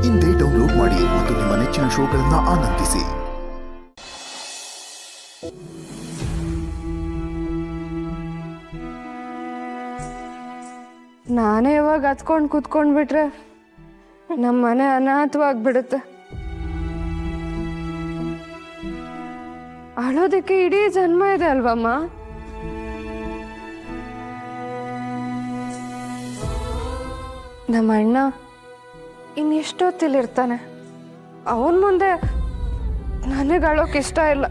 ಇಂದೇ ಡೌನ್ಲೋಡ್ ಮಾಡಿ ಮತ್ತು ನಿಮ್ಮ ನೆಚ್ಚಿನ ಶೋಗಳನ್ನು ಆನಂದಿಸಿ. ನಾನೇ ಇವಾಗ ಹತ್ಕೊಂಡು ಕೂತ್ಕೊಂಡ್ಬಿಟ್ರೆ ನಮ್ಮ ಮನೆ ಅನಾಥವಾಗ್ಬಿಡುತ್ತೆ. ಅಳೋದಕ್ಕೆ ಇಡೀ ಜನ್ಮ ಇದೆ ಅಲ್ವಮ್ಮ? ನಮ್ಮ ಅಣ್ಣ ಇನ್ನೆಷ್ಟೊತ್ತಿಲಿರ್ತಾನೆ. ಅವನ ಮುಂದೆ ನನಗೆ ಅಳೋಕೆ ಇಷ್ಟ ಇಲ್ಲ.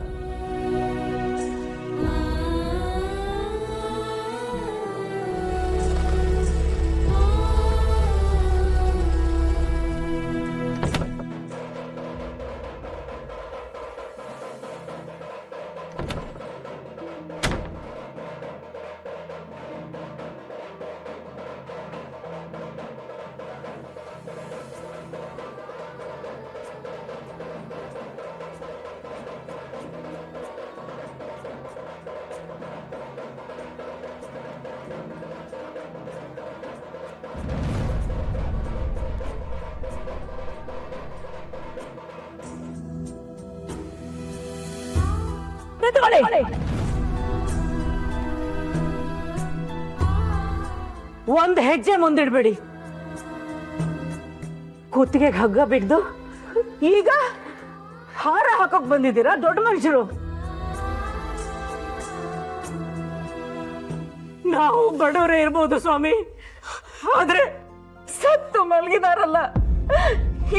ಒಂದ್ ಹೆಜ್ಜೆ ಮುಂದಿಡ್ಬೇಡಿ. ಕುತ್ತಿಗೆಗೆ ಹಗ್ಗ ಬಿಡ್ದು ಈಗ ಹಾರ ಹಾಕೋಕ್ ಬಂದಿದ್ದೀರಾ ದೊಡ್ಡ ಮನುಷ್ಯರು. ನಾವು ಬಡವರೇ ಇರ್ಬೋದು ಸ್ವಾಮಿ, ಆದ್ರೆ ಸತ್ತು ಮಲಗಿದಾರಲ್ಲ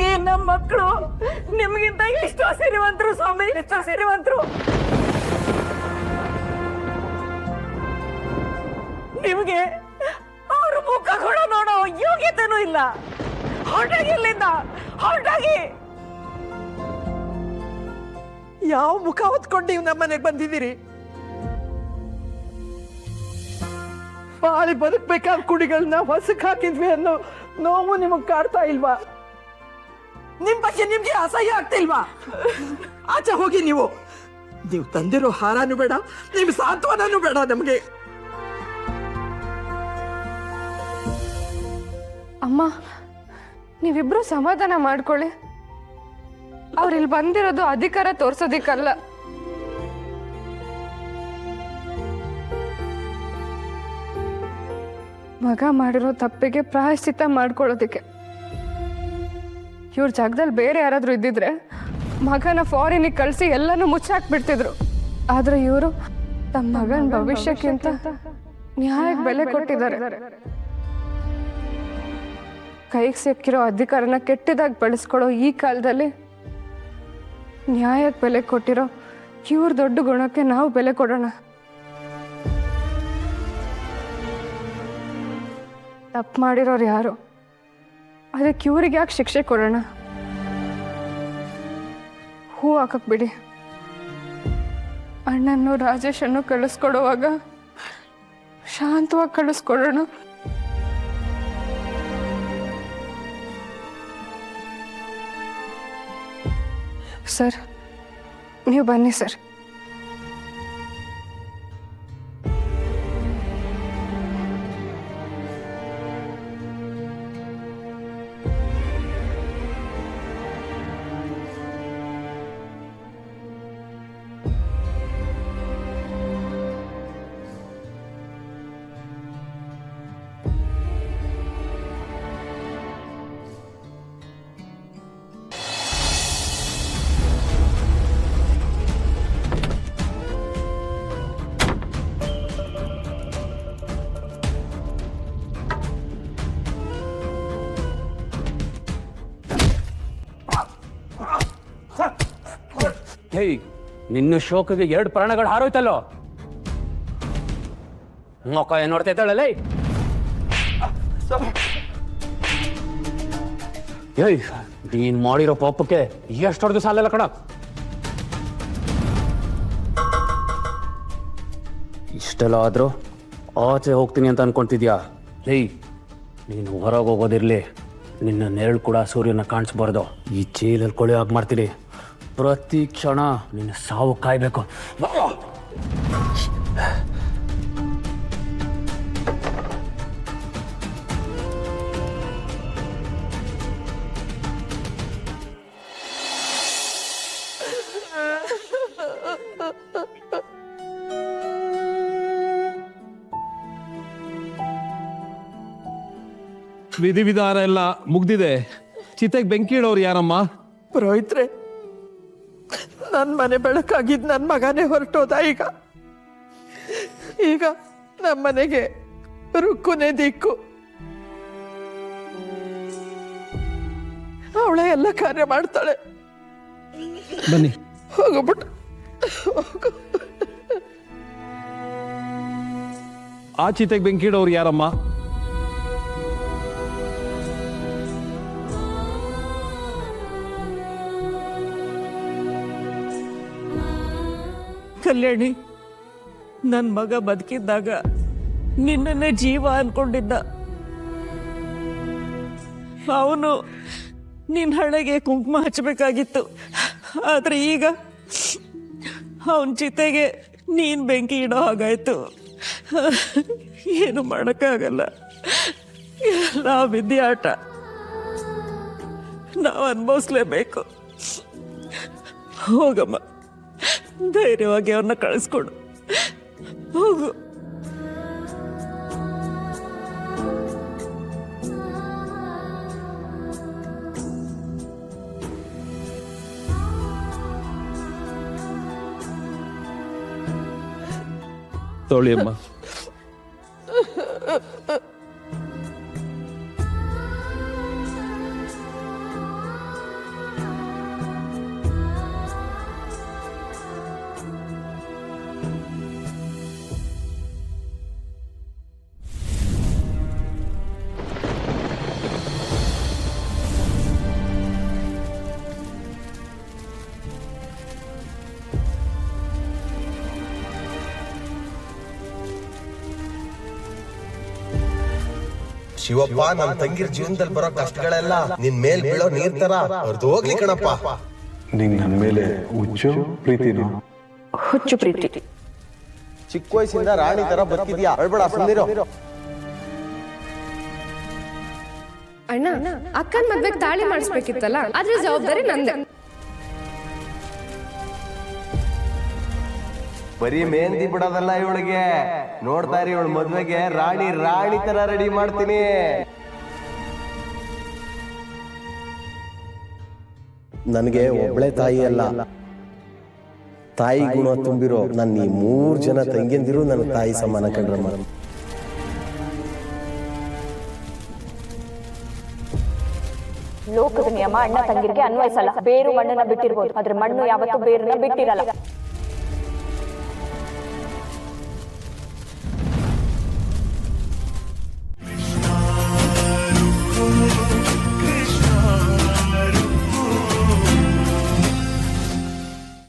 ಈ ನಮ್ಮ ಮಕ್ಕಳು ನಿಮ್ಗಿಂತ ಎಷ್ಟೋ ಸಿರಿವಂತರು ಸ್ವಾಮಿ, ಎಷ್ಟೋ ಸಿರಿವಂತರು. ನಿಮ್ಗೆ ಅವ್ರ ಮುಖ ಕೂಡ ನೋಡೋ ಯೋಗ್ಯತೆನೂ ಇಲ್ಲ. ಹೊರಟಾಗಿ ಇಲ್ಲಿಂದ, ಹೊರಟಾಗಿ. ಯಾವ ಮುಖ ಹೊತ್ಕೊಂಡು ನೀವು ನಮ್ಮನೆಗೆ ಬಂದಿದ್ದೀರಿ? ಬಾಳಿ ಬದುಕ್ಬೇಕಾದ ಕುಡಿಗಳನ್ನ ಹೊಸಕ್ ಹಾಕಿದ್ವಿ ಅನ್ನೋ ನೋವು ನಿಮಗ್ ಕಾಡ್ತಾ ಇಲ್ವಾ? ನಿಮ್ ಬಗ್ಗೆ ನಿಮ್ಗೆ ಅಸಹ್ಯ ಆಗ್ತಿಲ್ವಾ? ಆಚೆ ಹೋಗಿ. ನೀವು ತಂದಿರೋ ಹಾರನೂ ಬೇಡ, ನಿಮ್ ಸಾಂತ್ವನೂ ಬೇಡ ನಮ್ಗೆ. ಅಮ್ಮ, ನೀವಿಬ್ರು ಸಮಾಧಾನ ಮಾಡ್ಕೊಳ್ಳಿ. ಅವ್ರಿಲ್ಲಿ ಬಂದಿರೋದು ಅಧಿಕಾರ ತೋರ್ಸೋದಿಕ್ಕಲ್ಲ. ಮಗ ಮಾಡಿರೋ ತಪ್ಪಿಗೆ ಪ್ರಾಯಶ್ಚಿತ್ತ ಮಾಡ್ಕೊಳ್ಳೋದಿಕ್ಕೆ. ಇವ್ರ ಜಾಗದಲ್ಲಿ ಬೇರೆ ಯಾರಾದ್ರೂ ಇದ್ದಿದ್ರೆ ಮಗನ ಫಾರಿನಿಗೆ ಕಳಿಸಿ ಎಲ್ಲನೂ ಮುಚ್ಚಾಕ್ಬಿಡ್ತಿದ್ರು. ಆದ್ರೆ ಇವರು ತಮ್ಮ ಮಗನ ಭವಿಷ್ಯಕ್ಕಿಂತ ನ್ಯಾಯಕ್ಕೆ ಬೆಲೆ ಕೊಟ್ಟಿದ್ದಾರೆ. ಕೈಗೆ ಸಿಕ್ಕಿರೋ ಅಧಿಕಾರನ ಕೆಟ್ಟದಾಗಿ ಬಳಸ್ಕೊಳ್ಳೋ ಈ ಕಾಲದಲ್ಲಿ ನ್ಯಾಯಕ್ಕೆ ಬೆಲೆ ಕೊಟ್ಟಿರೋ ಇವ್ರ ದೊಡ್ಡ ಗುಣಕ್ಕೆ ನಾವು ಬೆಲೆ ಕೊಡೋಣ. ತಪ್ಪು ಮಾಡಿರೋರು ಯಾರು, ಅದಕ್ಕೆ ಇವ್ರಿಗೆ ಯಾಕೆ ಶಿಕ್ಷೆ ಕೊಡೋಣ? ಹೂ ಹಾಕಕ್ ಬಿಡಿ. ಅಣ್ಣನ್ನು ರಾಜೇಶನ್ನು ಕಳಿಸ್ಕೊಡುವಾಗ ಶಾಂತವಾಗಿ ಕಳಿಸ್ಕೊಡೋಣ. ಸರ್, ನೀವು ಬನ್ನಿ ಸರ್. ಹೇಯ್, ನಿನ್ನ ಶೋಕಿಗೆ 2 ಪ್ರಾಣಗಳು ಹಾರೋಯ್ತಲ್ಲೋ. ಮೊಕ್ಕ ಏನ್ ನೋಡ್ತಾ ಇದ್ದಾಳಲ್ಲ? ಏಯ್, ನೀನ್ ಮಾಡಿರೋ ಪಾಪಕ್ಕೆ ಎಷ್ಟು ಹೊಡೆದು ಸಾಲಲ್ಲ ಕಣ. ಇಷ್ಟೆಲ್ಲ ಆದ್ರೂ ಆಚೆ ಹೋಗ್ತೀನಿ ಅಂತ ಅನ್ಕೊಂತಿದ್ಯಾ? ಹೇಯ್, ನೀನು ಹೊರಗೆ ಹೋಗೋದಿರ್ಲಿ, ನಿನ್ನ ನೆರಳು ಕೂಡ ಸೂರ್ಯನ ಕಾಣಿಸ್ಬಾರ್ದು. ಈ ಚೀಲಲ್ಲಿ ಕೊಳೆ ಆಗಿ ಮಾಡ್ತೀನಿ. ಪ್ರತಿ ಕ್ಷಣ ನಿನ್ನ ಸಾವು ಕಾಯ್ಬೇಕು. ವಿಧಿವಿಧಾನ ಎಲ್ಲ ಮುಗ್ದಿದೆ. ಚಿತೆಗೆ ಬೆಂಕಿ ಇಡೋರು ಯಾರಮ್ಮ? ಪುರೋಹಿತ್ರೆ, ನನ್ನ ಮನೆ ಬೆಳಕಾಗಿದ್ದು ನನ್ನ ಮಗನೇ ಹೊರಟೋದ. ಈಗ ನಮ್ಮ ಮನೆಗೆ ರುಕ್ಕುನೇ ದಿಕ್ಕು. ಅವಳೇ ಎಲ್ಲ ಕಾರ್ಯ ಮಾಡ್ತಾಳೆ. ಬನ್ನಿ. ಹೋಗ್ಬಿಟ್ಟು ಆ ಚಿತೆಗೆ ಬೆಂಕಿ ಇಡೋರು ಯಾರಮ್ಮ? ಕಲ್ಯಾಣಿ, ನನ್ನ ಮಗ ಬದುಕಿದ್ದಾಗ ನಿನ್ನನ್ನೇ ಜೀವ ಅನ್ಕೊಂಡಿದ್ದ. ಅವನು ನಿನ್ನ ಹಣೆಗೆ ಕುಂಕುಮ ಹಚ್ಚಬೇಕಾಗಿತ್ತು. ಆದರೆ ಈಗ ಅವನ ಚಿತೆಗೆ ನೀನು ಬೆಂಕಿ ಇಡೋ ಹಾಗಾಯ್ತು. ಏನು ಮಾಡೋಕ್ಕಾಗಲ್ಲ, ಎಲ್ಲ ವಿದ್ಯೆ ಆಟ. ನಾವು ಅನುಭವಿಸ್ಲೇಬೇಕು. ಹೋಗಮ್ಮ, ಧೈರ್ಯವಾಗಿ ಅವ್ರನ್ನ ಕಳಿಸ್ಕೊಡು. ಹೋಗು. ತೊಳಿ ಅಮ್ಮ. ಶಿವಪ್ಪ, ನನ್ನ ತಂಗಿರ್ ಜೀವನದಲ್ಲಿ ಬರೋ ಕಷ್ಟಗಳೆಲ್ಲ ನಿನ್ ಮೇಲ್ ಬೀಳೋ ನೀರ್ ತರ ಅವ್ರದ್ದು ಹೋಗ್ಲಿ ಕಣಪ್ಪ. ನಿಂಗೆ ನನ್ನ ಮೇಲೆ ಹುಚ್ಚು ಪ್ರೀತಿನೋ? ಹುಚ್ಚು ಪ್ರೀತಿ. ಚಿಕ್ಕ ವಯಸ್ಸಿಂದ ರಾಣಿ ತರ ಬದುಕಿದ್ಯಾ, ಹೇಳ್ಬೇಡ ಸುಂದಿರೋ. ಅಣ್ಣ, ಅಕ್ಕನ ಮದ್ವೆಗೆ ತಾಳಿ ಮಾಡಿಸ್ಬೇಕಿತ್ತಲ್ಲ, ಅದ್ರ ಜವಾಬ್ದಾರಿ ನಂದೆ. ಬರೀ ಮೆಹಂದಿ ಬಿಡೋದಲ್ಲ ಇವಳಿಗೆ, ನೋಡ್ತಾ ಇರಿ ಇವಳ ಮದ್ವೆಗೆ ರಾಣಿ ತರ ರೆಡಿ ಮಾಡ್ತೀನಿ. ನನಗೆ ಒಬ್ಳೆ ತಾಯಿ ಅಲ್ಲ, ತಾಯಿ ಗುಣ ತುಂಬಿರೋ ನನ್ನ ಈ 3 ಜನ ತಂಗಿಯಂದಿರು ನನ್ನ ತಾಯಿ ಸಮಾನ ಕಂಡ್ರಮ್ಮ. ಲೋಕದ ನಿಯಮ ಅಣ್ಣ ತಂಗಿರಿಗೆ ಅನ್ವಯಿಸಲ್ಲ. ಬೇರು ಮಣ್ಣನ್ನ ಬಿಟ್ಟಿರ್ಬೋದು, ಆದ್ರೆ ಮಣ್ಣು ಯಾವತ್ತೂ ಬೇರನ್ನ ಬಿಟ್ಟಿರಲ್ಲ.